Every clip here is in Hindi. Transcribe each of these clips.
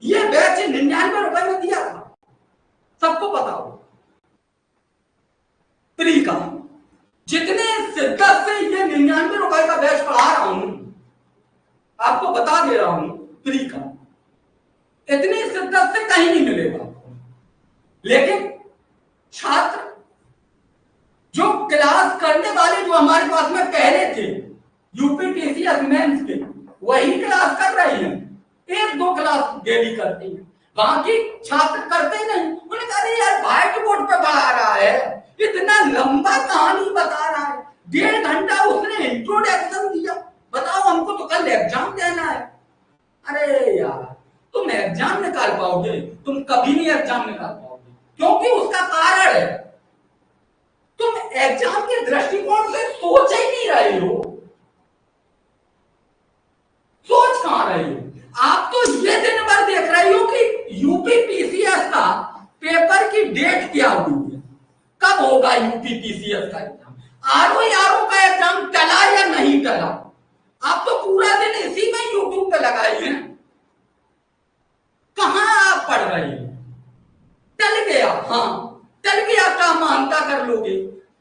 ये बैच 99 रुपए में दिया था, सबको पता हो। प्री का जितने शिद्दत से ये 99 रुपए का बैच पढ़ा रहा हूं, आपको बता दे रहा हूं, प्री का इतनी शिद्दत से कहीं नहीं मिलेगा। लेकिन छात्र जो क्लास करने वाले जो हमारे पास में पहले थे यूपीटीसीएस मेंस के, वही क्लास कर रहे हैं, एक दो क्लास डेली करते हैं, बाकी छात्र करते नहीं। उन्होंने कहा यार व्हाइट बोर्ड पे पढ़ा रहा है, इतना लंबा कहानी बता रहा है, 1.5 घंटा उसने इंट्रोडक्शन दिया, बताओ हमको तो कल एग्जाम देना है। अरे यार तुम एग्जाम निकाल पाओगे? तुम कभी नहीं एग्जाम निकाल पाओगे, क्योंकि उसका कारण है तुम एग्जाम के दृष्टिकोण से सोच ही नहीं रहे हो। सोच कहां रहे हो? आप तो ये दिन भर देख रहे हो कि यूपीपीसीएस का पेपर की डेट क्या हुई है, कब होगा यूपीपीसीएस का एग्जाम, आरओ का एग्जाम टला या नहीं टला। आप तो पूरा दिन इसी में यूट्यूब पे लगाए हैं, कहां आप पढ़ रहे हो? टल गया, हाँ टल गया का मानता कर लोगे।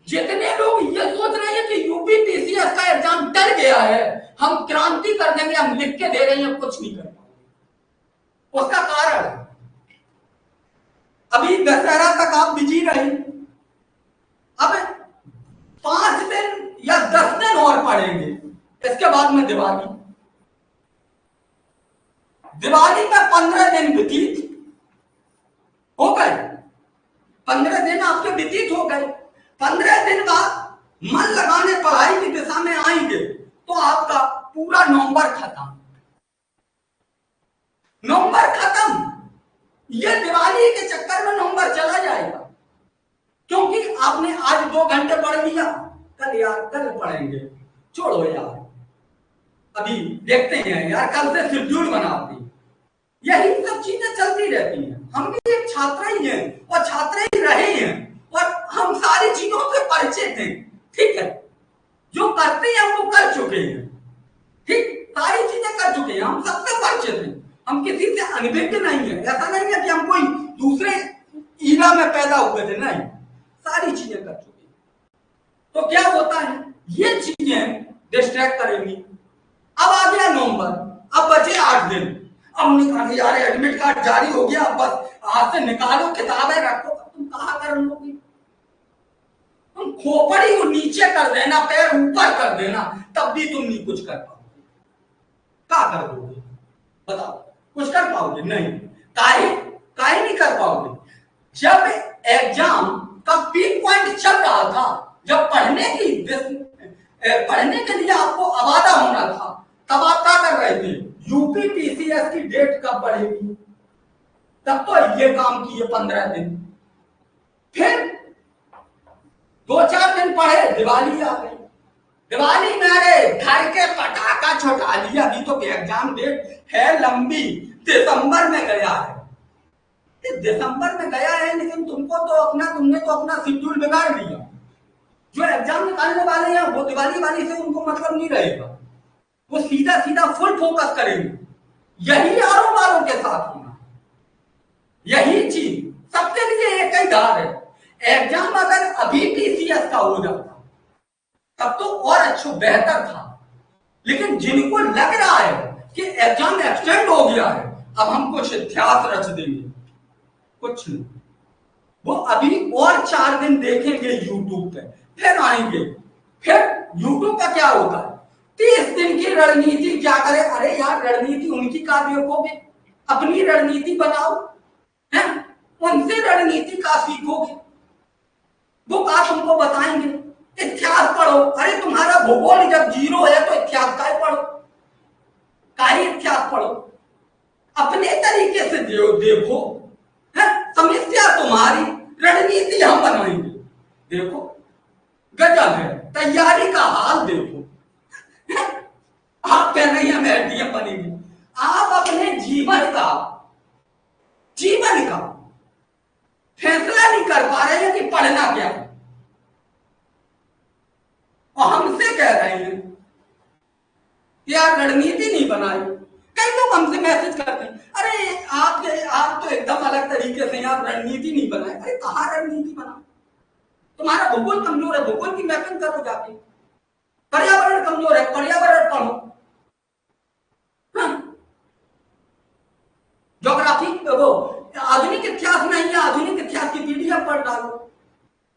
जितने लोग ये सोच रहे हैं कि यूपीपीसीएस का एग्जाम टल गया है, हम क्रांति कर देंगे, हम लिख के दे रहे हैं, कुछ नहीं कर पाओगे। उसका कारण अभी दशहरा तक आप बिजी रहे, अब 5 दिन या 10 दिन और पढ़ेंगे, इसके बाद में दिवाली में 15 दिन व्यतीत हो गए, 15 दिन आपके व्यतीत हो गए। 15 दिन बाद मन लगाने पढ़ाई की दिशा में आएंगे तो आपका पूरा नवंबर खत्म। ये दिवाली के चक्कर में नवंबर चला जाएगा, क्योंकि आपने आज 2 घंटे पढ़ लिया, कल पढ़ेंगे, छोड़ो यार अभी देखते हैं यार, कल से शेड्यूल बनाते हैं। यही सब चीजें चलती रहती हैं। हम भी एक छात्र ही हैं और छात्र ही रहे हैं, और हम सारी चीजों से परिचित हैं, ठीक है। जो करते हैं हम वो कर चुके हैं, ठीक, सारी चीजें कर चुके हैं, हम सबसे परिचित हैं, हम किसी से अनभिज्ञ नहीं है। ऐसा नहीं है कि हम कोई दूसरे ईरा में पैदा हुए थे, नहीं, सारी चीजें कर चुके हैं। तो क्या होता है, ये चीजें डिस्ट्रैक्ट करेंगी। अब आ गया नवंबर, अब बचे 8 दिन। अब निकाल यार एडमिट कार्ड जारी हो गया, बस हाथ से निकालो, किताबें रखो, तुम कहां कर लोगे? तुम खोपड़ी को नीचे कर देना, पैर ऊपर कर देना, तब भी तुम नहीं कुछ कर पाओगे। क्या कर दोगे बताओ? कुछ कर पाओगे? नहीं। काहे नहीं कर पाओगे? जब एग्जाम का पीक पॉइंट चल रहा था, जब पढ़ने के लिए आपको आवादा होना था, तब आप क्या कर रहे थे? यूपीपीसीएस की डेट कब बढ़ेगी, तब तो ये काम किए 15 दिन। फिर 2-4 दिन पढ़े, दिवाली आ गई। दिवाली में अरे घर के पटाखा छुटा लिया, अभी तो एग्जाम डेट है लंबी, दिसंबर में गया है। दिसंबर में गया है, लेकिन तुमने तो अपना शेड्यूल बिगाड़ दिया। जो एग्जाम निकालने वाले हैं वो दिवाली वाली से उनको मतलब नहीं रहेगा, वो सीधा फुल फोकस करेंगे। यही आरोप वालों के साथ होना, यही चीज सबके लिए एक ही धार है। एग्जाम अगर अभी पीसीएस का हो जाता तब तो और अच्छा बेहतर था, लेकिन जिनको लग रहा है कि एग्जाम एक्सटेंड हो गया है, अब हम कुछ इतिहास रच देंगे, कुछ नहीं। वो अभी और 4 दिन देखेंगे यूट्यूब पे, फिर आएंगे। फिर यूट्यूब का क्या होता है, 30 दिन की रणनीति क्या करे? अरे यार रणनीति उनकी का देखोगे, अपनी रणनीति बनाओ, है उनसे रणनीति का सीखोगे, वो का तुमको बताएंगे। इतिहास पढ़ो, अरे तुम्हारा भूगोल जब 0 है तो इतिहास का पढ़ो, इतिहास पढ़ो, अपने तरीके से देखो, है समस्या तुम्हारी, रणनीति हम बनाएंगे। देखो गजब है, तैयारी का हाल देखो। आप कह रहे हैं एडीएम बनेंगे, आप अपने जीवन का फैसला नहीं कर पा रहे हैं कि पढ़ना क्या है, और हमसे कह रहे हैं कि यार रणनीति नहीं बनाई। कई लोग हमसे मैसेज करते हैं, अरे आप रणनीति नहीं बनाए। अरे कहाँ रणनीति बना? तुम्हारा भूगोल कमजोर है, भूगोल की मैपिंग करो जाके। पर्यावरण कमजोर है, पर्यावरण पढ़ो। ज्योग्राफी वो आधुनिक इतिहास नहीं है, आधुनिक इतिहास की पीडीएफ पढ़ डालो।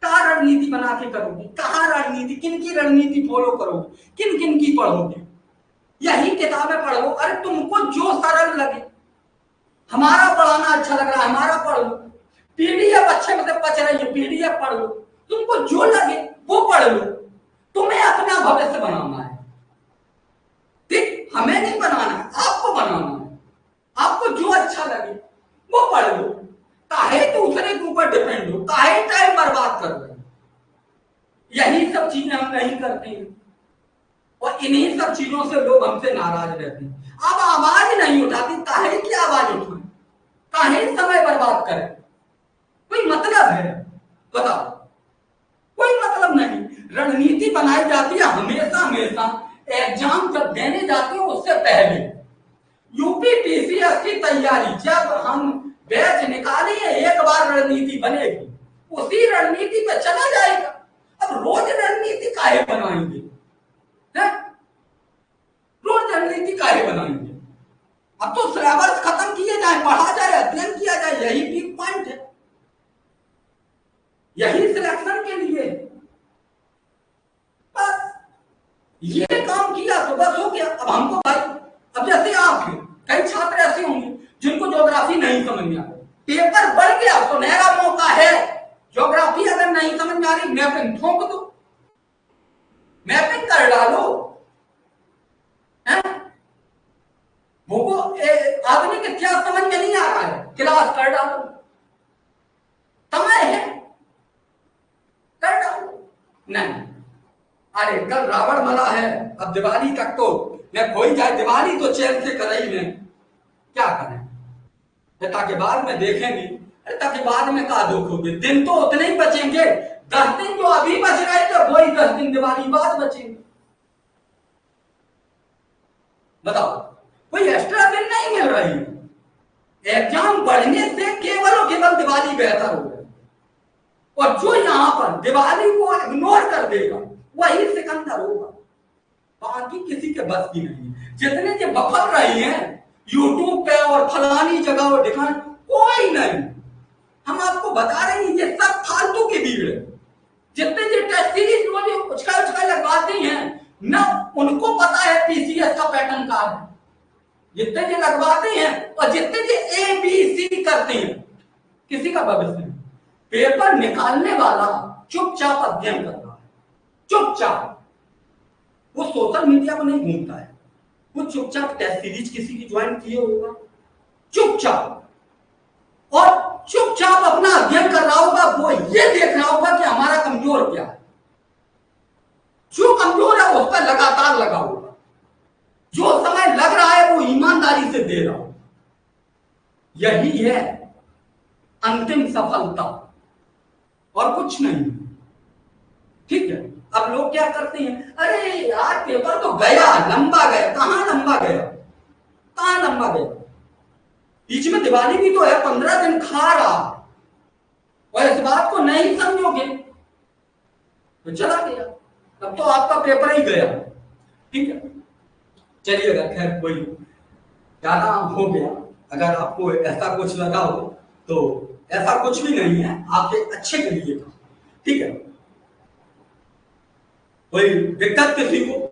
कहाँ रणनीति बना के करोगे? कहाँ रणनीति, किन की रणनीति फॉलो करोगे, किन किन की पढ़ोगे? यही किताबें पढ़ो। अरे तुमको जो सरल लगे, हमारा पढ़ाना अच्छा लग रहा है, हमारा पढ़ लो। पीडीएफ अच्छे मतलब पच रही है, पीडीएफ पढ़ लो। तुमको जो लगे वो पढ़ लो। तुम्हें अपना भविष्य बनाना है, ठीक? हमें नहीं बनाना है, आपको बनाना है। आपको जो अच्छा लगे वो पढ़ लो। काहे दूसरे के ऊपर डिपेंड हो, काहे टाइम बर्बाद कर रहे हो? यही सब चीजें हम नहीं करते हैं और इन्हीं सब चीजों से लोग हमसे नाराज रहते हैं। अब आवाज नहीं उठाती, काहे की आवाज उठाए, काहे समय बर्बाद करें? कोई मतलब है? बताओ, कोई मतलब नहीं। रणनीति बनाई जाती है हमेशा हमेशा एग्जाम जब देने जाते हो उससे पहले। यूपीपीसीएस की तैयारी जब हम बैच निकाली है, एक बार रणनीति बनेगी, उसी रणनीति पे चला जाएगा। अब रोज रणनीति काहे बनाएंगे? रोज रणनीति काहे बनाएंगे? अब तो सिलेबस खत्म किए जाए, पढ़ा जाए, अध्ययन किया जाए, यही पीक पॉइंट है, यही सिलेक्शन के लिए। बस ये काम किया तो बस हो गया। अब हमको भाई, अब जैसे आप हैं, कई छात्र ऐसे होंगे जिनको ज्योग्राफी नहीं समझ में आ रही, पेपर बढ़ गया, सुनहरा मौका है। ज्योग्राफी अगर नहीं समझ में आ रही, मैपिंग ठोक दो, मैपिंग कर डालो। वो आधुनिक इतिहास समझ में नहीं आ रहा है, क्लास कर डालो, समय है, कर डालो। नहीं, अरे कल रावण मरा है, अब दिवाली तक तो मैं खोई जाए, दिवाली तो चैन से कर ही लें, क्या करें? ताकि बाद में देखेंगे। अरे ताकि बाद में का दुख होगे, दिन तो उतने ही बचेंगे। 10 दिन जो अभी बच रहे थे वही 10 दिन दिवाली बाद बचेंगे। बताओ, कोई एक्स्ट्रा दिन नहीं मिल रही है। एग्जाम बढ़ने से केवल और केवल दिवाली बेहतर होगा, और जो यहां पर दिवाली को इग्नोर कर देगा वही सिकंदर होगा। बाकी किसी के बस की नहीं। जितने जो बफर रही हैं यूट्यूब पे और फलानी जगह और दिखाने, कोई नहीं। हम आपको बता रहे हैं, ये सब फालतू की भीड़ है। जितने जो टेस्ट सीरीज उछका लगवाते हैं ना, उनको पता है पीसीएस का पैटर्न का है। जितने जो लगवाते हैं और जितने जो ABC करते हैं, किसी का भविष्य नहीं। पेपर निकालने वाला चुपचाप अध्ययन कर रहा है, चुपचाप। वो सोशल मीडिया पर नहीं घूमता है, वो चुपचाप टेस्ट सीरीज किसी की ज्वाइन किए होगा, चुपचाप, और चुपचाप अपना अध्ययन कर रहा होगा। वो ये देख रहा होगा कि हमारा कमजोर क्या है। जो कमजोर है उस पर लगातार लगा होगा, जो समय लग रहा है वो ईमानदारी से दे रहा हो। यही है अंतिम सफलता, और कुछ नहीं। ठीक है, अब लोग क्या करते हैं, अरे यार पेपर तो गया, लंबा गया। कहां लंबा गया, कहां लंबा गया? बीच में दिवाली भी तो है, 15 दिन खा रहा, और इस बात को नहीं समझोगे तो चला गया, तब तो आपका पेपर ही गया। ठीक है, चलिएगा, खैर कोई ज्यादा हो गया। अगर आपको ऐसा कुछ लगा हो तो ऐसा कुछ भी नहीं है, आपके अच्छे के लिए था। ठीक है, कोई दिक्कत किसी को?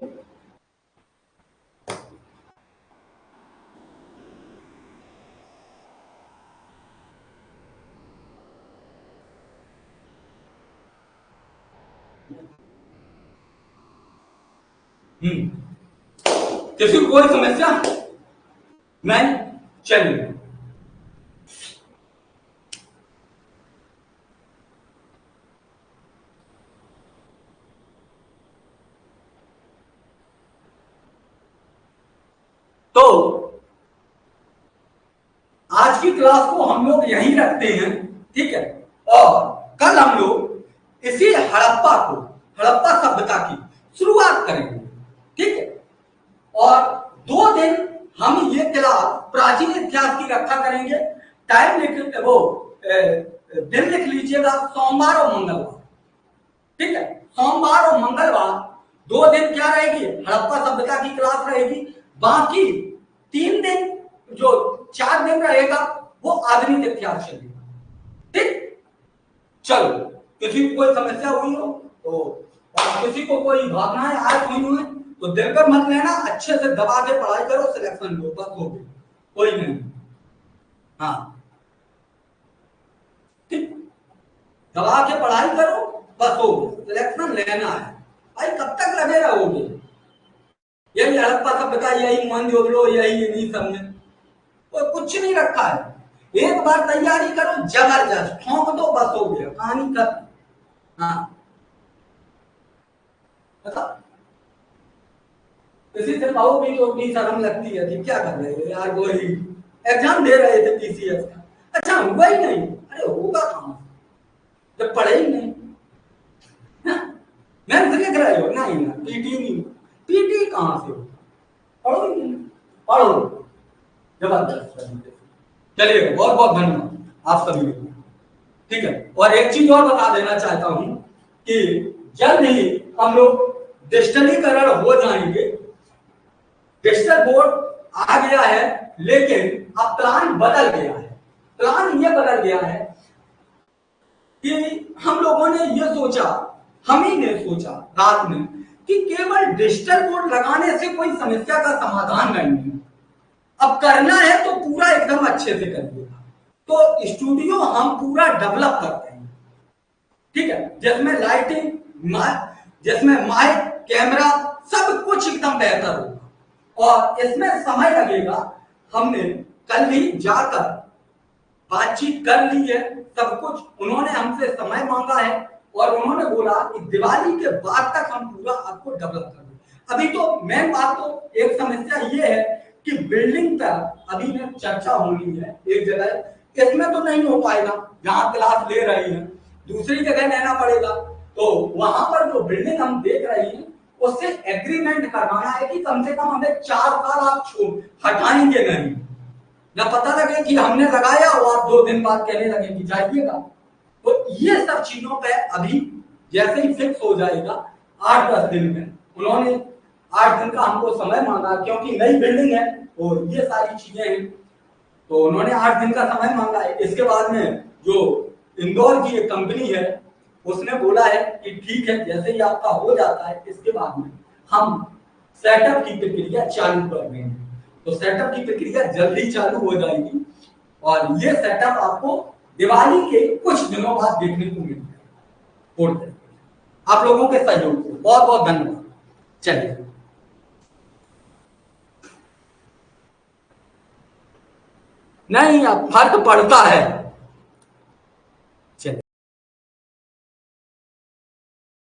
किसी को कोई समस्या नहीं? चलिए, तो आज की क्लास को हम लोग यहीं रखते हैं। ठीक है, और कल हम लोग इसी हड़प्पा सभ्यता की शुरुआत करेंगे। ठीक है, और 2 दिन हम ये क्लास प्राचीन इतिहास की रखा करेंगे। टाइम लिख वो दिन लिख लीजिएगा, सोमवार और मंगलवार। ठीक है, सोमवार और मंगलवार 2 दिन क्या रहेगी, हड़प्पा सभ्यता की क्लास रहेगी। बाकी 3 दिन, जो 4 दिन रहेगा वो आधुनिक इतिहास चलेगा। ठीक, चलो, किसी को कोई समस्या हुई हो तो, और किसी को कोई भावनाएं आज हुई हुई तो दिलकर मत लेना, अच्छे से दबा के पढ़ाई करो, सिलेक्शन लो, बस हो गई, कोई नहीं। हाँ ठीक, दबा के पढ़ाई करो, बस हो गया, सिलेक्शन लेना है। भाई कब तक लगे रहोगे, यही हड़प्पा सभ्यता, यही मोहनजोदड़ो, यही इन्हीं सब में कोई कुछ नहीं रखा है। एक बार तैयारी करो, जबरदस्त ठोंक दो, बस हो गया, कहानी खत्म। हाँ बता, किसी से कहो भी तो भी शर्म लगती है कि क्या कर रहे हो यार, वो ही एग्जाम दे रहे थे पीसीएस का, अच्छा हुआ ही नहीं। अरे होगा कहां जब पढ़े ही नहीं। मैं लिख रहे हो नहीं ना, पीटी नहीं, पीटी कहां से हो, पढ़ो ही नहीं, पढ़ो, जबरदस्त। चलिए, बहुत बहुत धन्यवाद आप सभी को। ठीक है, और एक चीज और बता देना चाहता हूं कि जल्द ही हम लोग डिजिटलीकरण हो जाएंगे। डिजिटल बोर्ड आ गया है, लेकिन अब प्लान बदल गया है। प्लान ये बदल गया है कि हम लोगों ने ये सोचा, हम ही ने सोचा रात में कि केवल डिजिटल बोर्ड लगाने से कोई समस्या का समाधान नहीं है। अब करना है तो पूरा एकदम अच्छे से करिएगा। तो स्टूडियो हम पूरा डेवलप करते हैं, ठीक है, जिसमें लाइटिंग, जिसमें माइक, कैमरा, सब कुछ एकदम बेहतर होगा और इसमें समय लगेगा। हमने कल ही जाकर बातचीत कर ली है, सब कुछ उन्होंने हमसे समय मांगा है और उन्होंने बोला कि दिवाली के बाद तक हम पूरा आपको डेवलप कर दें। अभी तो मेन बात तो एक समस्या ये है कि बिल्डिंग पर अभी में चर्चा होनी है एक जगह, इसमें तो नहीं हो पाएगा, जहां क्लास ले रही है दूसरी जगह लेना पड़ेगा। तो वहां पर जो बिल्डिंग हम देख रहे हैं उससे एग्रीमेंट करवाना है कि कम से कम हमें 4 साल आप हटाएंगे नहीं, ना पता लगे कि हमने लगाया और आप 2 दिन बाद कहने लगे कि जाइएगा। तो ये सब चीजों पे अभी जैसे ही फिक्स हो जाएगा 8-10 दिन में, उन्होंने 8 दिन का हमको समय मांगा क्योंकि नई बिल्डिंग है और ये सारी चीजें हैं, तो उन्होंने 8 दिन का समय मांगा है। इसके बाद में जो इंदौर की एक कंपनी है उसने बोला है कि ठीक है, जैसे ही आपका हो जाता है इसके बाद में हम सेटअप की प्रक्रिया चालू कर देंगे। तो सेटअप की प्रक्रिया जल्दी चालू हो जाएगी और ये सेटअप आपको दिवाली के कुछ दिनों बाद देखने को मिलेगा। आप लोगों के सहयोग को बहुत बहुत धन्यवाद। चलिए, नहीं अब फर्क पड़ता है।